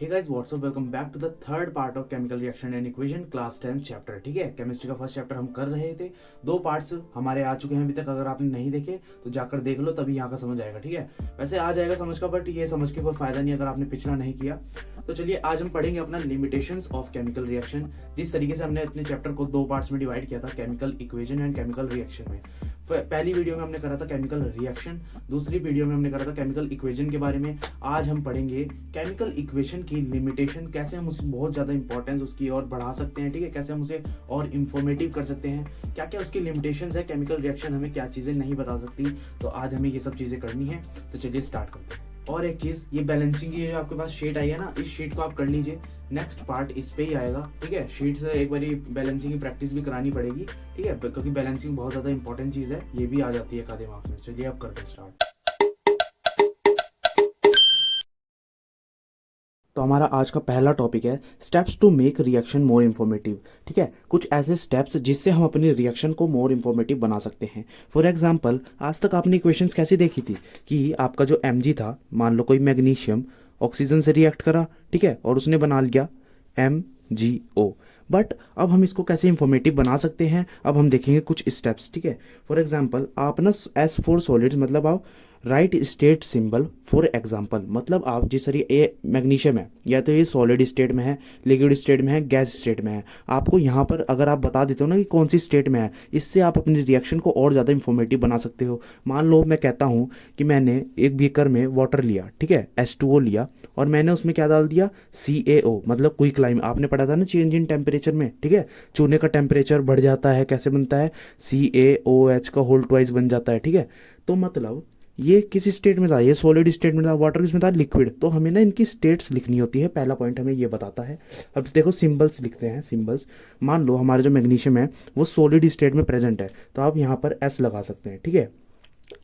Hey guys what's up, welcome back to the third part of chemical reaction and equation class 10 chapter. ठीक है, chemistry का first chapter हम कर रहे थे। दो पार्ट्स हमारे आ चुके हैं अभी तक। अगर आपने नहीं देखे तो जाकर देख लो, तभी यहाँ का समझ आएगा। ठीक है, वैसे आ जाएगा समझ का, बट ये समझ के कोई फायदा नहीं अगर आपने पिछला नहीं किया। तो चलिए आज हम पढ़ेंगे अपना लिमिटेशंस ऑफ केमिकल रिएक्शन। जिस तरीके से हमने अपने चैप्टर को दो पार्ट्स में डिवाइड किया था, chemical equation and chemical reaction में। पहली वीडियो में हमने करा था केमिकल रिएक्शन, दूसरी वीडियो में हमने करा था केमिकल इक्वेशन के बारे में। आज हम पढ़ेंगे केमिकल इक्वेशन की लिमिटेशन, कैसे हम उसे बहुत ज्यादा इंपॉर्टेंस उसकी और बढ़ा सकते हैं। ठीक है, कैसे हम उसे और इंफॉर्मेटिव कर सकते हैं, क्या क्या उसकी लिमिटेशंस है, केमिकल रिएक्शन हमें क्या चीजें नहीं बता सकती। तो आज हमें ये सब चीजें करनी है। तो चलिए स्टार्ट करते हैं। और एक चीज, ये बैलेंसिंग की जो आपके पास शीट आई है ना, इस शीट को आप कर लीजिए। नेक्स्ट पार्ट इस पे ही आएगा। ठीक है, शीट से एक बार बैलेंसिंग की प्रैक्टिस भी करानी पड़ेगी। ठीक है, क्योंकि बैलेंसिंग बहुत ज्यादा इंपॉर्टेंट चीज है, ये भी आ जाती है का दिमाग में। चलिए अब करते हैं स्टार्ट। तो हमारा आज का पहला टॉपिक है steps to make reaction more informative. ठीक है, कुछ ऐसे स्टेप्स जिससे हम अपनी रिएक्शन को मोर इन्फॉर्मेटिव बना सकते हैं। फॉर एग्जांपल, आज तक आपने इक्वेशंस कैसी देखी थी कि आपका जो Mg था, मान लो कोई मैग्नीशियम ऑक्सीजन से रिएक्ट करा, ठीक है, और उसने बना लिया MgO। बट अब हम इसको कैसे इंफॉर्मेटिव बना सकते हैं, अब हम देखेंगे कुछ स्टेप्स। ठीक है, फॉर एग्जांपल आप ना S4 सॉलिड्स, मतलब आप right state symbol for example, मतलब आप जिस तरह ये मैग्नीशियम है, या तो ये सॉलिड स्टेट में है, लिक्विड स्टेट में है, गैस स्टेट में है, आपको यहाँ पर अगर आप बता देते हो ना कि कौन सी स्टेट में है, इससे आप अपनी रिएक्शन को और ज़्यादा इंफॉर्मेटिव बना सकते हो। मान लो मैं कहता हूँ कि मैंने एक बीकर में वाटर लिया, ठीक है, H2O लिया, और मैंने उसमें क्या डाल दिया, CaO, मतलब क्विकलाइम। आपने पढ़ा था ना चेंज इन टेम्परेचर में। ठीक है, चूने का टेम्परेचर बढ़ जाता है, कैसे बनता है, CaOH का होल ट्वाइस बन जाता है। ठीक है, तो मतलब ये किस स्टेट में था, ये सॉलिड स्टेट में था, वाटर किसमें था, लिक्विड। तो हमें ना इनकी स्टेट्स लिखनी होती है, पहला पॉइंट हमें ये बताता है। अब देखो सिंबल्स लिखते हैं, सिंबल्स। मान लो हमारा जो मैग्नीशियम है वो सॉलिड स्टेट में प्रेजेंट है, तो आप यहाँ पर S लगा सकते हैं। ठीक है,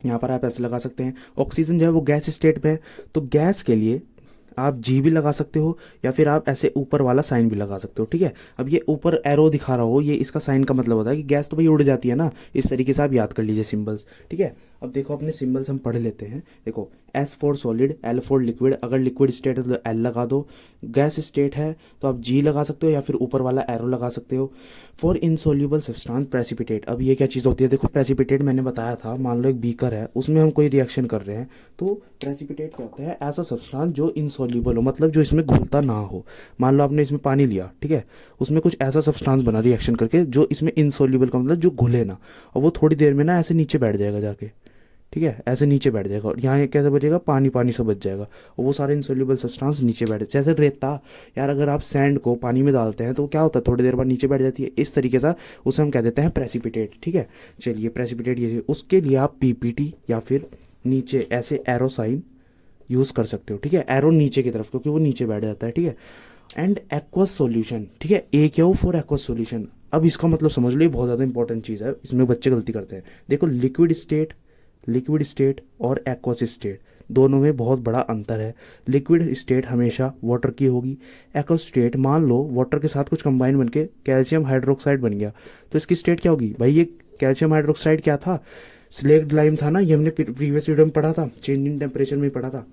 यहाँ पर आप S लगा सकते हैं। ऑक्सीजन जो है वो गैस स्टेट में है, तो गैस के लिए आप G भी लगा सकते हो, या फिर आप ऐसे ऊपर वाला साइन भी लगा सकते हो। ठीक है, अब ये ऊपर एरो दिखा रहा हो, ये इसका साइन का मतलब होता है कि गैस तो भाई उड़ जाती है ना। इस तरीके से आप याद कर लीजिए सिंबल्स। ठीक है, अब देखो अपने सिंबल्स हम पढ़ लेते हैं। देखो S for solid, L for liquid, अगर लिक्विड स्टेट है तो L लगा दो, गैस स्टेट है तो आप G लगा सकते हो, या फिर ऊपर वाला एरो लगा सकते हो। फॉर इनसोल्यूबल सब्सटेंस प्रेसिपिटेट, अब ये क्या चीज़ होती है, देखो प्रेसिपिटेट मैंने बताया था, मान लो एक बीकर है, उसमें हम कोई रिएक्शन कर रहे हैं, तो प्रेसिपिटेट क्या होता है, ऐसा सब्सटेंस जो इनसोल्यूबल हो, मतलब जो इसमें घुलता ना हो। मान लो आपने इसमें पानी लिया, ठीक है, उसमें कुछ ऐसा सब्सटेंस बना रिएक्शन करके जो इसमें इनसोल्यूबल का मतलब जो घुले ना, और वो थोड़ी देर में ना ऐसे नीचे बैठ जाएगा जाके। ठीक है, ऐसे नीचे बैठ जाएगा, और यहाँ कैसे बचेगा, पानी पानी से बच जाएगा, और वो सारे इंसोल्यूबल सब्सटेंस नीचे बैठ, जैसे रेता। यार अगर आप सैंड को पानी में डालते हैं तो क्या होता है, थोड़ी देर बाद नीचे बैठ जाती है। इस तरीके से उसे हम कह देते हैं प्रेसिपिटेट। ठीक है, चलिए प्रेसिपिटेट ये, उसके लिए आप PPT या फिर नीचे ऐसे एरो साइन यूज़ कर सकते हो। ठीक है, एरो नीचे की तरफ, क्योंकि वो नीचे बैठ जाता है। ठीक है, एंड एक्वस सॉल्यूशन, ठीक है, AKO फॉर एक्वस सॉल्यूशन। अब इसका मतलब समझ लो, ये बहुत ज़्यादा इंपॉर्टेंट चीज़ है, इसमें बच्चे गलती करते हैं। देखो लिक्विड स्टेट और एक्वस स्टेट, दोनों में बहुत बड़ा अंतर है। लिक्विड स्टेट हमेशा वाटर की होगी। एक्वस स्टेट, मान लो वाटर के साथ कुछ कंबाइन बन के कैल्शियम हाइड्रोक्साइड बन गया, तो इसकी स्टेट क्या होगी भाई, ये कैल्शियम हाइड्रोक्साइड क्या था, स्लेक्ड लाइम था ना, ये हमने प्रीवियस वीडियो में पढ़ा था, चेंज इन टेम्परेचर में पढ़ा था।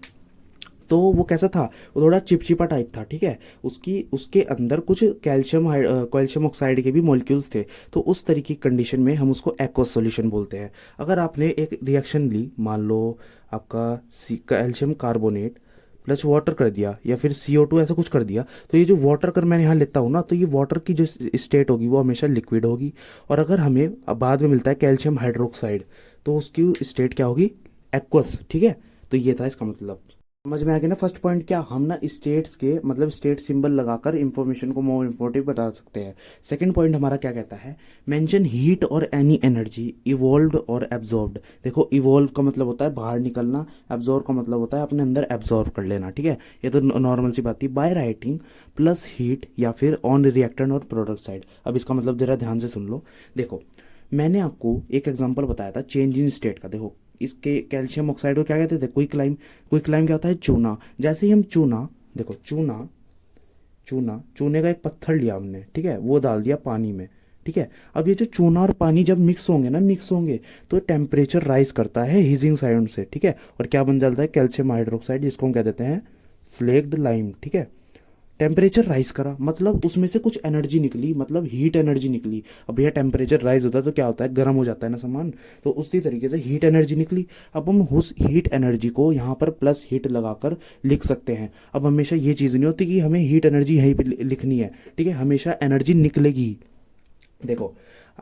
तो वो कैसा था, वो थोड़ा चिपचिपा टाइप था। ठीक है, उसके अंदर कुछ कैल्शियम ऑक्साइड के भी मॉलिक्यूल्स थे, तो उस तरीके की कंडीशन में हम उसको एक्वस सॉल्यूशन बोलते हैं। अगर आपने एक रिएक्शन ली, मान लो आपका कैल्शियम कार्बोनेट प्लस वाटर कर दिया, या फिर CO2 ऐसा कुछ कर दिया, तो ये जो वाटर कर मैं यहाँ लेता हूँ ना, तो ये वाटर की जो स्टेट होगी वो हमेशा लिक्विड होगी। और अगर हमें अब बाद में मिलता है कैल्शियम हाइड्रोक्साइड, तो उसकी स्टेट क्या होगी, एक्वस। ठीक है, तो ये था इसका मतलब। समझ में आ गया ना फर्स्ट पॉइंट, क्या हम ना स्टेट्स के मतलब स्टेट सिंबल लगाकर इंफॉर्मेशन को मोर इम्पोर्टेंट बता सकते हैं। सेकंड पॉइंट हमारा क्या कहता है, मेंशन हीट और एनी एनर्जी इवॉल्व्ड और एब्जॉर्ब्ड। देखो इवॉल्व का मतलब होता है बाहर निकलना, एब्जॉर्ब का मतलब होता है अपने अंदर एब्जॉर्ब कर लेना। ठीक है, ये तो नॉर्मल सी बात थी। बाय राइटिंग प्लस हीट या फिर ऑन रिएक्टेंट और प्रोडक्ट साइड। अब इसका मतलब जरा ध्यान से सुन लो। देखो मैंने आपको एक एग्जांपल बताया था चेंज इन स्टेट का। देखो इसके कैल्शियम ऑक्साइड को क्या कहते थे, क्विकलाइम क्या होता है, चूना। जैसे ही हम चूना, देखो चूने का एक पत्थर लिया हमने, ठीक है, वो डाल दिया पानी में। ठीक है, अब ये जो चूना और पानी जब मिक्स होंगे तो टेम्परेचर राइज करता है हीजिंग साइड से। ठीक है, और क्या बन जाता है, कैल्शियम हाइड्रोक्साइड, जिसको हम कह देते हैं स्लेक्ड लाइम। ठीक है, टेम्परेचर राइज करा मतलब उसमें से कुछ एनर्जी निकली, मतलब हीट एनर्जी निकली। अब भैया टेम्परेचर राइज होता है तो क्या होता है, गर्म हो जाता है ना सामान, तो उसी तरीके से हीट एनर्जी निकली। अब हम उस हीट एनर्जी को यहाँ पर प्लस हीट लगाकर लिख सकते हैं। अब हमेशा ये चीज़ नहीं होती कि हमें हीट एनर्जी यहीं पे लिखनी है, ठीक है, हमेशा एनर्जी निकलेगी। देखो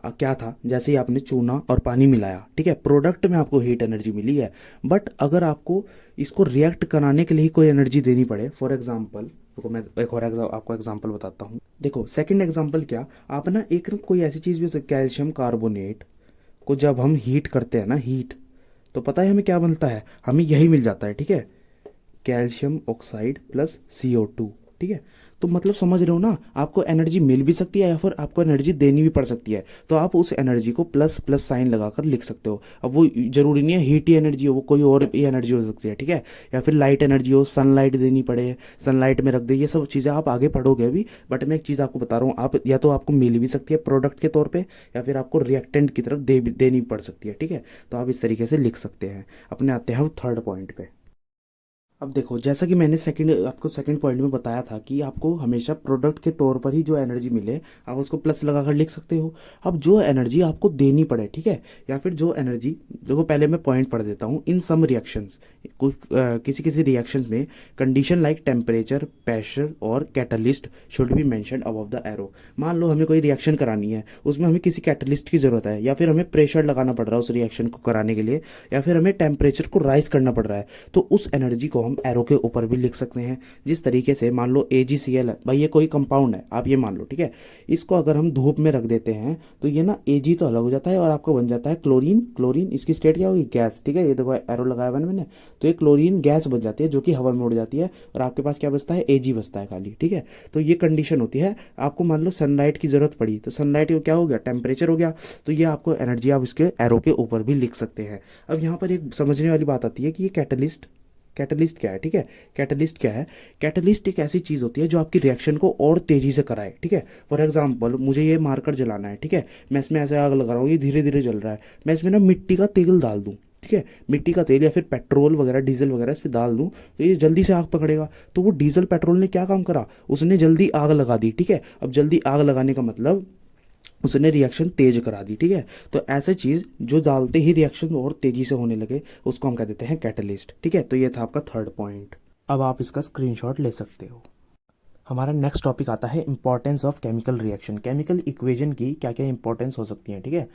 क्या था, जैसे ही आपने चूना और पानी मिलाया, ठीक है, प्रोडक्ट में आपको हीट एनर्जी मिली है। बट अगर आपको इसको रिएक्ट कराने के लिए कोई एनर्जी देनी पड़े, फॉर एग्जांपल देखो मैं एक और आपको एग्जांपल बताता हूँ। देखो सेकंड एग्जांपल क्या, आप ना एक कोई ऐसी चीज़ भी हो सकती है, कैल्शियम कार्बोनेट को जब हम हीट करते हैं ना, हीट, तो पता है हमें क्या बनता है, हमें यही मिल जाता है, ठीक है, कैल्शियम ऑक्साइड प्लस CO2, ठीक है। तो मतलब समझ रहे हो ना, आपको एनर्जी मिल भी सकती है या फिर आपको एनर्जी देनी भी पड़ सकती है, तो आप उस एनर्जी को प्लस प्लस साइन लगाकर लिख सकते हो। अब वो जरूरी नहीं है हीट ही एनर्जी हो, वो कोई और भी एनर्जी हो सकती है, ठीक है, या फिर लाइट एनर्जी हो, सनलाइट देनी पड़े, सनलाइट में रख दे, ये सब चीज़ें आप आगे पढ़ोगे अभी। बट मैं एक चीज़ आपको बता रहा हूँ, आप या तो आपको मिल भी सकती है प्रोडक्ट के तौर पर, या फिर आपको रिएक्टेंट की तरफ देनी पड़ सकती है, ठीक है। तो आप इस तरीके से लिख सकते हैं। अपने आते हैं थर्ड पॉइंट पे। अब देखो जैसा कि मैंने आपको सेकंड पॉइंट में बताया था कि आपको हमेशा प्रोडक्ट के तौर पर ही जो एनर्जी मिले आप उसको प्लस लगाकर लिख सकते हो। अब जो एनर्जी आपको देनी पड़े, ठीक है, या फिर जो एनर्जी, देखो पहले मैं पॉइंट पढ़ देता हूँ। इन सम रिएक्शंस, किसी किसी रिएक्शंस में कंडीशन लाइक टेम्परेचर, प्रेशर और catalyst should be mentioned above the arrow. मान लो हमें कोई रिएक्शन करानी है, उसमें हमें किसी कैटलिस्ट की ज़रूरत है, या फिर हमें प्रेशर लगाना पड़ रहा है उस रिएक्शन को कराने के लिए, या फिर हमें टेम्परेचर को राइज करना पड़ रहा है, तो उस एनर्जी को हम एरो के ऊपर भी लिख सकते हैं। जिस तरीके से मान लो AgCl है, भाई ये कोई कंपाउंड है, आप ये मान लो, ठीक है, इसको अगर हम धूप में रख देते हैं तो ये ना Ag तो अलग हो जाता है और आपको बन जाता है क्लोरीन। क्लोरीन इसकी स्टेट क्या होगी, गैस, ठीक है, ये देखो एरो लगाया हुआ है मैंने, तो ये क्लोरीन गैस बन जाती है जो कि हवा में उड़ जाती है, और आपके पास क्या बचता है, Ag बचता है खाली, ठीक है। तो ये कंडीशन होती है। आपको मान लो सनलाइट की जरूरत पड़ी, तो सनलाइट को क्या हो गया, टेम्परेचर हो गया, तो ये आपको एनर्जी आप इसके एरो के ऊपर भी लिख सकते हैं। अब यहाँ पर एक समझने वाली बात आती है कि ये कैटलिस्ट, कैटलिस्ट क्या है, ठीक है, कैटलिस्ट क्या है, कैटलिस्ट एक ऐसी चीज़ होती है जो आपकी रिएक्शन को और तेज़ी से कराए, ठीक है। फॉर एग्जांपल मुझे ये मार्कर जलाना है, ठीक है, मैं इसमें ऐसे आग लगा रहा हूँ, ये धीरे धीरे जल रहा है, मैं इसमें ना मिट्टी का तेल डाल दूँ, ठीक है, मिट्टी का तेल या फिर पेट्रोल वगैरह, डीजल वगैरह इस पर डाल दूँ, तो ये जल्दी से आग पकड़ेगा। तो वो डीजल पेट्रोल ने क्या काम करा, उसने जल्दी आग लगा दी, ठीक है। अब जल्दी आग लगाने का मतलब उसने रिएक्शन तेज करा दी, ठीक है। तो ऐसे चीज़ जो डालते ही रिएक्शन और तेजी से होने लगे उसको हम कह देते हैं कैटलिस्ट, ठीक है। तो ये था आपका थर्ड पॉइंट। अब आप इसका स्क्रीनशॉट ले सकते हो। हमारा नेक्स्ट टॉपिक आता है importance of chemical reaction. Chemical equation की क्या क्या इंपॉर्टेंस हो सकती है, ठीक है।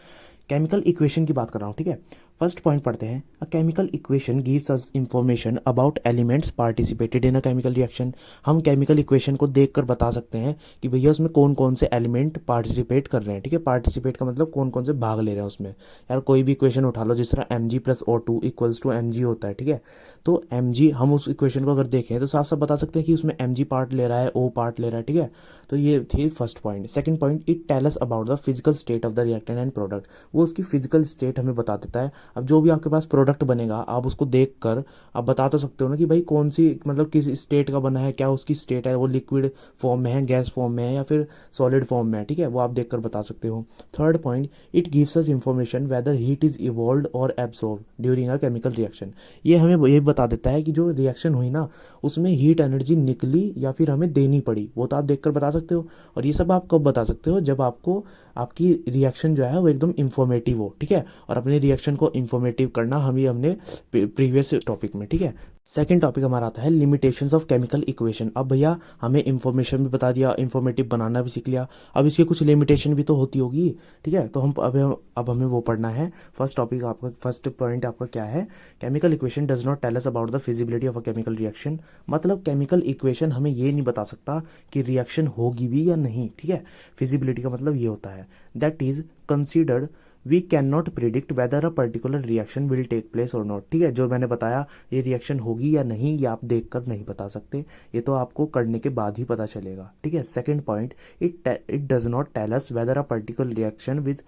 केमिकल इक्वेशन की बात कर रहा हूँ, ठीक है। फर्स्ट पॉइंट पढ़ते हैं। A chemical equation gives us information about elements participated in a chemical reaction. हम केमिकल इक्वेशन को देखकर बता सकते हैं कि भैया उसमें कौन कौन से एलिमेंट पार्टिसिपेट कर रहे हैं, ठीक है। पार्टिसिपेट का मतलब कौन कौन से भाग ले रहे हैं उसमें। यार कोई भी इक्वेशन उठा लो, जिस तरह Mg+O2 इक्वल्स टू Mg होता है, ठीक है। तो Mg, हम उस इक्वेशन को अगर देखें तो साफ साफ बता सकते हैं कि उसमें Mg पार्ट ले रहा है, O पार्ट ले रहा है, ठीक है। तो ये थी first point. Second point, it tell us about the physical state of the reactant and product. वो उसकी फिजिकल स्टेट हमें बता देता है। अब जो भी आपके पास प्रोडक्ट बनेगा आप उसको देख कर आप बता तो सकते हो ना कि भाई कौन सी, मतलब किस स्टेट का बना है, क्या उसकी स्टेट है, वो लिक्विड फॉर्म में है, गैस फॉर्म में है, या फिर सॉलिड फॉर्म में है, ठीक है, वो आप देख कर बता सकते हो। Third point, it gives us information whether heat is evolve और absorb during a chemical reaction. ये हमें ये बता देता है कि जो रिएक्शन हुई ना उसमें हीट एनर्जी निकली या फिर हमें देनी पड़ी, वो तो आप देख कर बता सकते हो। और ये सब आप कब बता सकते हो, जब आपको आपकी रिएक्शन जो है वो एकदम इंफॉर्मेटिव हो, ठीक है। और अपने रिएक्शन को इंफॉर्मेटिव करना हमने प्रीवियस टॉपिक में, ठीक है। सेकेंड टॉपिक हमारा आता है लिमिटेशंस ऑफ केमिकल इक्वेशन। अब भैया हमें इंफॉर्मेशन भी बता दिया, इंफॉर्मेटिव बनाना भी सीख लिया, अब इसकी कुछ लिमिटेशन भी तो होती होगी, ठीक है। तो हम अब हमें वो पढ़ना है। फर्स्ट टॉपिक आपका, फर्स्ट पॉइंट आपका क्या है, chemical equation does not tell us about the feasibility of a chemical reaction. मतलब केमिकल इक्वेशन हमें ये नहीं बता सकता कि रिएक्शन होगी भी या नहीं, ठीक है। फिजिबिलिटी का मतलब ये होता है that is considered we can not predict whether a particular reaction will take place और नॉट, ठीक है। जो मैंने बताया ये रिएक्शन होगी या नहीं ये आप देख कर नहीं बता सकते, ये तो आपको करने के बाद ही पता चलेगा, ठीक है। Second point, it does not tell us whether a particular reaction with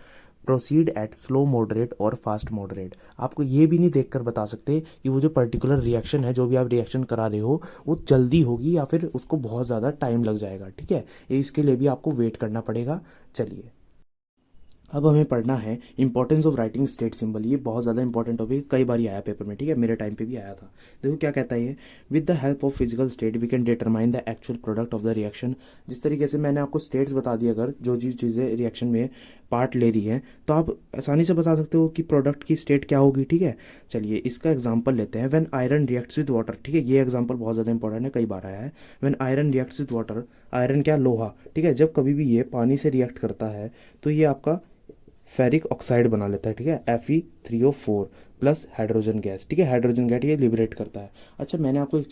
proceed at slow moderate और फास्ट मॉडरेट। आपको ये भी नहीं देखकर बता सकते कि वो जो पर्टिकुलर रिएक्शन है, जो भी आप रिएक्शन करा रहे हो, वो जल्दी होगी या फिर उसको बहुत ज़्यादा टाइम लग जाएगा, ठीक है। इसके लिए भी आपको वेट करना पड़ेगा। चलिए अब हमें पढ़ना है importance of writing state symbol. ये बहुत ज़्यादा इंपॉर्टेंट टॉपिक, कई बार आया पेपर में, ठीक है, मेरे टाइम पे भी आया था। देखो क्या कहता है ये, with the help of physical state we can determine the actual product of the reaction. जिस तरीके से मैंने आपको स्टेट्स बता दी, अगर जो जो चीज़ें रिएक्शन में पार्ट ले रही हैं, तो आप आसानी से बता सकते हो कि प्रोडक्ट की स्टेट क्या होगी, ठीक है। चलिए इसका एग्जाम्पल लेते हैं, when iron reacts with water, ठीक है, ये एग्जाम्पल बहुत ज़्यादा इंपॉर्टेंट है, कई बार आया है। When iron reacts with water, iron क्या, लोहा, ठीक है, जब कभी भी ये पानी से रिएक्ट करता है तो ये आपका फेरिक ऑक्साइड बना लेता है, ठीक है, Fe3O4 प्लस हाइड्रोजन गैस, ठीक है, हाइड्रोजन गैस ये लिबरेट करता है। अच्छा मैंने आपको एक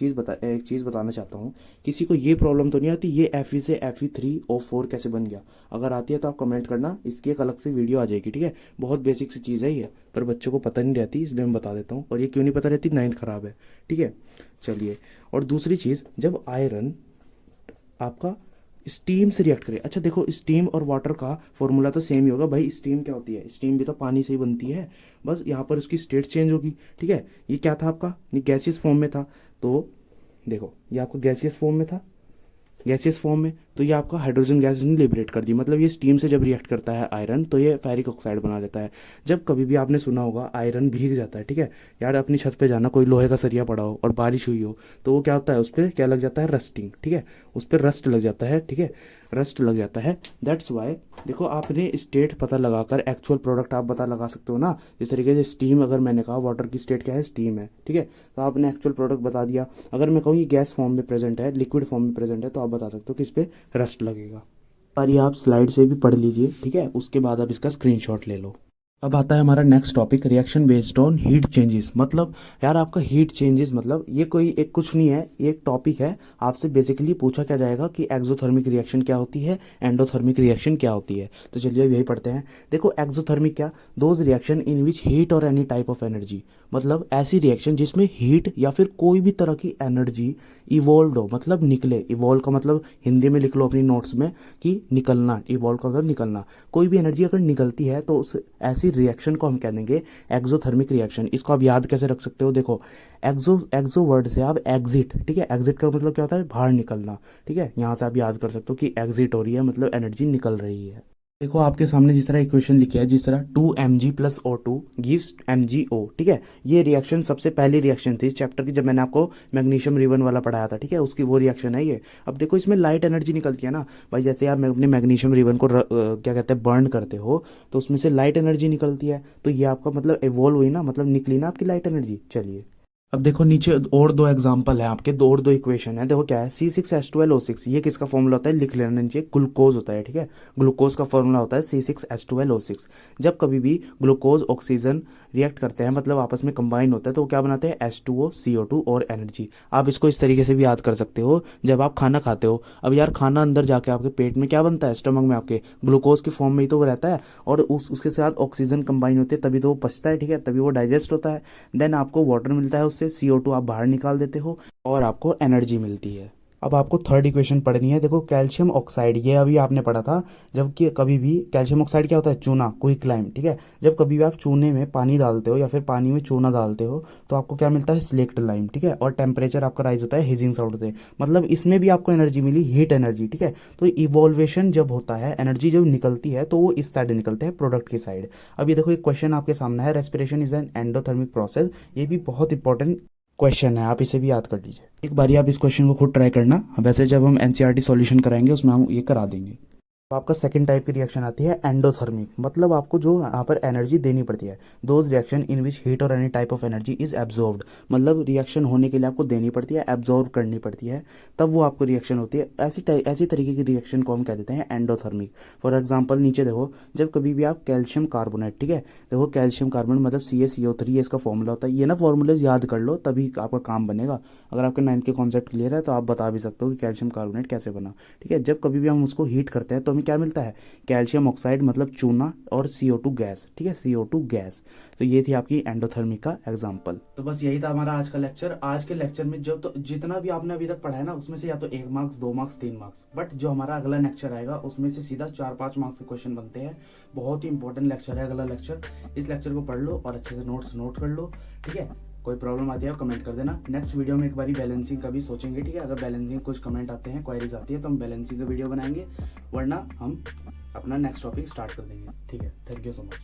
चीज़ बताना चाहता हूँ, किसी को ये प्रॉब्लम तो नहीं आती ये Fe से Fe3O4 कैसे बन गया? अगर आती है तो आप कमेंट करना, इसकी एक अलग से वीडियो आ जाएगी, ठीक है। बहुत बेसिक सी चीज़ है ये, पर बच्चों को पता नहीं रहती, इसलिए मैं बता देता हूँ। और ये क्यों नहीं पता रहती, नाइन्थ खराब है, ठीक है। चलिए, और दूसरी चीज़, जब आयरन आपका स्टीम से रिएक्ट करे, अच्छा देखो स्टीम और वाटर का फॉर्मूला तो सेम ही होगा भाई। स्टीम क्या होती है, स्टीम भी तो पानी से ही बनती है, बस यहाँ पर उसकी स्टेट चेंज होगी, ठीक है। ये क्या था आपका, ये गैसियस फॉर्म में था, तो देखो ये आपका गैसियस फॉर्म में था, गैसियस फॉर्म में, तो ये आपका हाइड्रोजन गैस ने लिबरेट कर दी, मतलब ये स्टीम से जब रिएक्ट करता है आयरन तो ये फेरिक ऑक्साइड बना लेता है। जब कभी भी आपने सुना होगा आयरन भीग जाता है, ठीक है, यार अपनी छत पे जाना, कोई लोहे का सरिया पड़ा हो और बारिश हुई हो, तो वो क्या होता है, उस पर क्या लग जाता है, रस्टिंग, ठीक है, उस पर रस्ट लग जाता है, ठीक है, रस्ट लग जाता है। दैट्स वाई देखो आपने स्टेट पता लगाकर एक्चुअल प्रोडक्ट आप पता लगा सकते हो ना। जिस तरीके से स्टीम, अगर मैंने कहा वाटर की स्टेट क्या है, स्टीम है, ठीक है, तो आपने एक्चुअल प्रोडक्ट बता दिया। अगर मैं कहूँ ये गैस फॉर्म में प्रेजेंट है, लिक्विड फॉर्म में प्रेजेंट है, तो आप बता सकते हो कि इस पर रस्ट लगेगा। पर ये आप स्लाइड से भी पढ़ लीजिए, ठीक है, उसके बाद आप इसका स्क्रीनशॉट ले लो। अब आता है हमारा next topic, reaction based on heat changes. मतलब यार आपका हीट चेंजेस मतलब ये कोई एक कुछ नहीं है, ये एक टॉपिक है। आपसे बेसिकली पूछा क्या जाएगा कि एक्सोथर्मिक रिएक्शन क्या होती है, एंडोथर्मिक रिएक्शन क्या होती है। तो चलिए अब यही पढ़ते हैं। देखो एक्सोथर्मिक क्या, those reaction in which heat और एनी टाइप ऑफ एनर्जी, मतलब ऐसी रिएक्शन जिसमें हीट या फिर कोई भी तरह की एनर्जी इवॉल्व हो, मतलब निकले। इवॉल्व का मतलब हिंदी में लिख लो अपनी नोट्स में कि निकलना, इवॉल्व का मतलब निकलना। कोई भी एनर्जी अगर निकलती है तो उस ऐसी रिएक्शन को हम कह देंगे एक्सोथर्मिक रिएक्शन। इसको आप याद कैसे रख सकते हो, देखो एक्सो वर्ड से आप एग्जिट, ठीक है, एग्जिट का मतलब क्या होता है, बाहर निकलना, ठीक है, यहाँ से आप याद कर सकते हो कि एग्जिट हो रही है, मतलब एनर्जी निकल रही है। देखो आपके सामने जिस तरह इक्वेशन लिखी है, जिस तरह 2 mg plus O2 gives MgO, ठीक है, ये रिएक्शन सबसे पहली रिएक्शन थी इस चैप्टर की, जब मैंने आपको मैग्नीशियम रिबन वाला पढ़ाया था, ठीक है, उसकी वो रिएक्शन है ये। अब देखो इसमें लाइट एनर्जी निकलती है ना भाई, जैसे आप अपने मैग्नीशियम रिबन को क्या कहते हैं, बर्न करते हो, तो उसमें से लाइट एनर्जी निकलती है, तो ये आपका मतलब इवॉल्व हुई ना, मतलब निकली ना आपकी लाइट एनर्जी। चलिए अब देखो नीचे और दो एग्जांपल है आपके, दो और दो इक्वेशन है। देखो क्या है, C6H12O6, ये किसका फॉर्मूला होता है, लिख लेना नीचे, ग्लूकोज होता है, ठीक है, ग्लूकोज का फॉर्मूला होता है C6H12O6। जब कभी भी ग्लूकोज ऑक्सीजन रिएक्ट करते हैं, मतलब आपस में कंबाइन होता है, तो वो क्या बनाते हैं, H2O CO2 और एनर्जी। आप इसको इस तरीके से भी याद कर सकते हो, जब आप खाना खाते हो, अब यार खाना अंदर जाके आपके पेट में क्या बनता है, स्टमक में आपके ग्लूकोज की फॉर्म में ही तो वो रहता है, और उसके साथ ऑक्सीजन कंबाइन होती है, तभी तो वो पचता है, ठीक है, तभी वो डाइजेस्ट होता है। देन आपको वाटर मिलता है, उससे CO2 आप बाहर निकाल देते हो और आपको एनर्जी मिलती है। अब आपको थर्ड इक्वेशन पढ़नी है। देखो कैल्शियम ऑक्साइड, ये अभी आपने पढ़ा था, जबकि कभी भी कैल्शियम ऑक्साइड क्या होता है, चूना, क्विक लाइम, ठीक है, जब कभी भी आप चूने में पानी डालते हो या फिर पानी में चूना डालते हो तो आपको क्या मिलता है, स्लेक्ट लाइम, ठीक है, और टेम्परेचर आपका राइज होता है हिजिंग साउंड से, मतलब इसमें भी आपको एनर्जी मिली, हीट एनर्जी, ठीक है। तो इवोल्वेशन जब होता है, एनर्जी जब निकलती है तो वो इस साइड निकलते हैं, प्रोडक्ट की साइड। अब ये देखो एक क्वेश्चन आपके सामने है, respiration is an endothermic process, ये भी बहुत इंपॉर्टेंट क्वेश्चन है, आप इसे भी याद कर लीजिए। एक बारी आप इस क्वेश्चन को खुद ट्राई करना, वैसे जब हम एनसीईआरटी सॉल्यूशन कराएंगे उसमें हम ये करा देंगे। तो आपका सेकंड टाइप की रिएक्शन आती है एंडोथर्मिक, मतलब आपको जो यहाँ पर एनर्जी देनी पड़ती है, those reaction in which heat और any type of energy is absorbed, मतलब रिएक्शन होने के लिए आपको देनी पड़ती है, एब्जॉर्ब करनी पड़ती है, तब वो आपको रिएक्शन होती है। ऐसी तरीके की रिएक्शन को हम कह देते हैं एंडोथर्मिक। फॉर एग्जाम्पल नीचे देखो, जब कभी भी आप कैल्शियम कार्बोनेट, ठीक है, देखो कैल्शियम कार्बोनेट मतलब CaCO3, इसका फॉर्मूला होता है, ये ना फॉर्मूलेज याद कर लो तभी आपका काम बनेगा। अगर आपके 9th के कॉन्सेप्ट क्लियर है तो आप बता भी सकते हो कि कैल्शियम कार्बोनेट कैसे बना, ठीक है। जब कभी भी हम उसको हीट करते हैं तो क्या मिलता है, कैल्शियम ऑक्साइड मतलब चूना और CO2 गैस, ठीक है, CO2 गैस। तो ये थी आपकी एंडोथर्मिक का एग्जांपल। तो बस यही था हमारा आज का लेक्चर। आज के लेक्चर में जो तो जितना भी आपने अभी तक पढ़ा है ना, उसमें से या तो 1 मार्क्स, 2 मार्क्स, 3 मार्क्स, बट जो हमारा अगला लेक्चर आएगा उसमें से सीधा 4-5 मार्क्स के क्वेश्चन बनते हैं। बहुत ही इंपॉर्टेंट लेक्चर है अगला लेक्चर, इस लेक्चर को पढ़ लो और अच्छे से नोट्स नोट कर लो, ठीक है। कोई प्रॉब्लम आती है कमेंट कर देना। नेक्स्ट वीडियो में एक बारी बैलेंसिंग का भी सोचेंगे, ठीक है, अगर बैलेंसिंग कुछ कमेंट आते हैं, क्वेरीज आती है तो हम बैलेंसिंग का वीडियो बनाएंगे, वरना हम अपना नेक्स्ट टॉपिक स्टार्ट कर देंगे। ठीक है, थैंक यू सो मच।